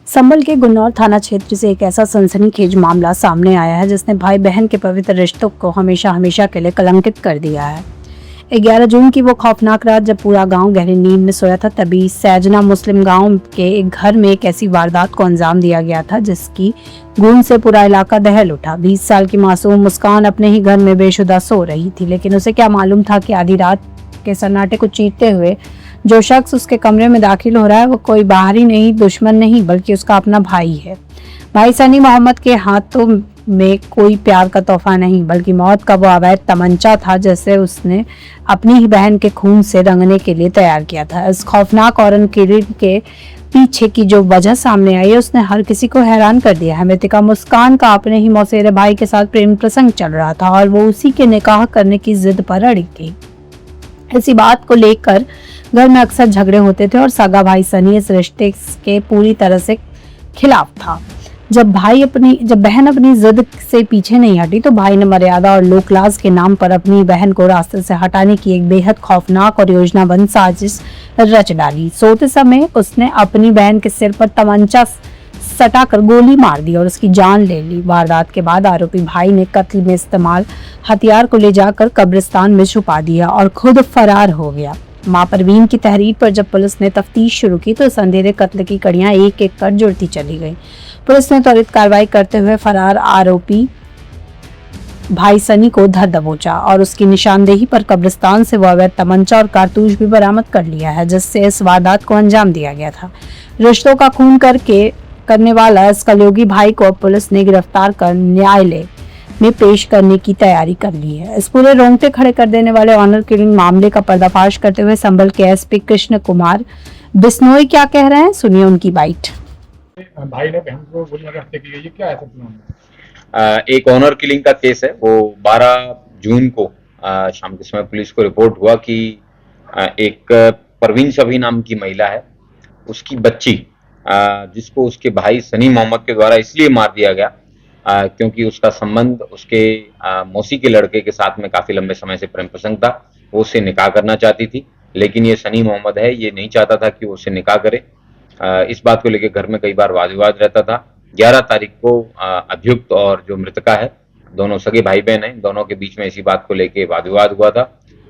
संभल के गुन्नौर थाना क्षेत्र से एक ऐसा सनसनीखेज मामला सामने आया है जिसने भाई बहन के पवित्र रिश्तों को हमेशा हमेशा के लिए कलंकित कर दिया है। 11 जून की वो खौफनाक रात जब पूरा गांव गहरी नींद में सोया था, तभी सैजना मुस्लिम गांव के एक घर में एक ऐसी वारदात को अंजाम दिया गया था जिसकी गूंज से पूरा इलाका दहल उठा। 20 साल की मासूम मुस्कान अपने ही घर में बेशुदा सो रही थी, लेकिन उसे क्या मालूम था कि आधी रात के सन्नाटे को चीरते हुए जो शख्स उसके कमरे में दाखिल हो रहा है वो कोई बाहरी नहीं, दुश्मन नहीं, बल्कि उसका अपना भाई है। भाई सनी मोहम्मद के हाथों में कोई प्यार का तोहफा नहीं, बल्कि मौत का वो अवैध तमंचा था जिसे उसने अपनी ही बहन के खून से रंगने के लिए तैयार किया था। इस खौफनाक और अनकिरित के पीछे की जो वजह सामने आई है उसने हर किसी को हैरान कर दिया है। मृतका मुस्कान का अपने ही मौसेरे भाई के साथ प्रेम प्रसंग चल रहा था और वो उसी के निकाह करने की जिद पर अड़ी थी। इसी बात को लेकर घर में अक्सर झगड़े होते थे और सगा भाई सनी इस रिश्ते के पूरी तरह से खिलाफ था। जब बहन अपनी जिद से पीछे नहीं हटी तो भाई ने मर्यादा और लोक लाज के नाम पर अपनी बहन को रास्ते से हटाने की एक बेहद खौफनाक और योजनाबद्ध साजिश रच डाली। सोते समय उसने अपनी बहन के सिर पर तमंचा सटाकर गोली मार दी और उसकी जान ले ली। वारदात के बाद आरोपी भाई ने कत्ल में इस्तेमाल हथियार को ले जाकर कब्रिस्तान में छुपा दिया और खुद फरार हो गया। मां परवीन की तहरीर पर जब पुलिस ने तफ्तीश शुरू की तो इस अंधेरे कत्ल की कड़ियां एक एक कर जुड़ती चली गई। पुलिस ने त्वरित कार्रवाई करते हुए फरार आरोपी भाई सनी को धर दबोचा और उसकी निशानदेही पर कब्रिस्तान से वो अवैध तमंचा और कारतूस भी बरामद कर लिया है जिससे इस वारदात को अंजाम दिया गया था। रिश्तों का खून करने वाला इस कलयुगी भाई को पुलिस ने गिरफ्तार कर न्यायालय में पेश करने की तैयारी कर ली है। इस पूरे रोंगटे खड़े कर देने वाले ऑनर किलिंग मामले का पर्दाफाश करते हुए संभल के एसपी कृष्ण कुमार बिश्नोई क्या कह रहे हैं, सुनिए उनकी बाइट। भाई ने बहन को गोली मारकर हत्या की गई है, क्या है सब मामला? एक ऑनर किलिंग का केस है। वो 12 जून को शाम के समय पुलिस को रिपोर्ट हुआ कि एक परवीन शफी नाम की महिला है, उसकी बच्ची जिसको उसके भाई सनी मोहम्मद के द्वारा इसलिए मार दिया गया क्योंकि उसका संबंध उसके मौसी के लड़के के साथ में काफी लंबे समय से प्रेम प्रसंग था। वो उससे निकाह करना चाहती थी, लेकिन ये सनी मोहम्मद है, ये नहीं चाहता था कि वो उससे निकाह करे। इस बात को लेकर घर में कई बार वाद विवाद रहता था। 11 तारीख को अभियुक्त और जो मृतका है, दोनों सगे भाई बहन हैं, दोनों के बीच में इसी बात को लेकर वाद विवाद हुआ था।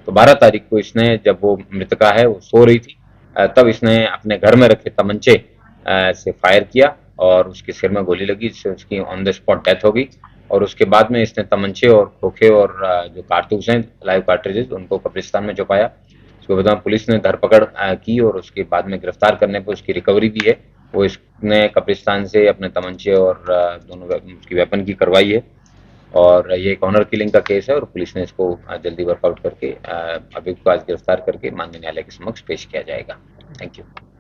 तो 12 तारीख को इसने, जब वो मृतका है वो सो रही थी, तब इसने अपने घर में रखे तमंचे से फायर किया और उसके सिर में गोली लगी, जिससे उसकी ऑन द स्पॉट डेथ हो गई। और उसके बाद में इसने तमंचे और खोखे और जो कारतूस हैं, लाइव कार्ट्रिजेस, उनको कब्रिस्तान में छुपाया। उसके बाद पुलिस ने धरपकड़ की और उसके बाद में गिरफ्तार करने पर उसकी रिकवरी भी है। वो इसने कब्रिस्तान से अपने तमंचे और दोनों उसकी वेपन की करवाई है और ये एक ऑनर किलिंग का केस है और पुलिस ने इसको जल्दी वर्कआउट करके अभियुक्त को आज गिरफ्तार करके माननीय न्यायालय के समक्ष पेश किया जाएगा। Thank you.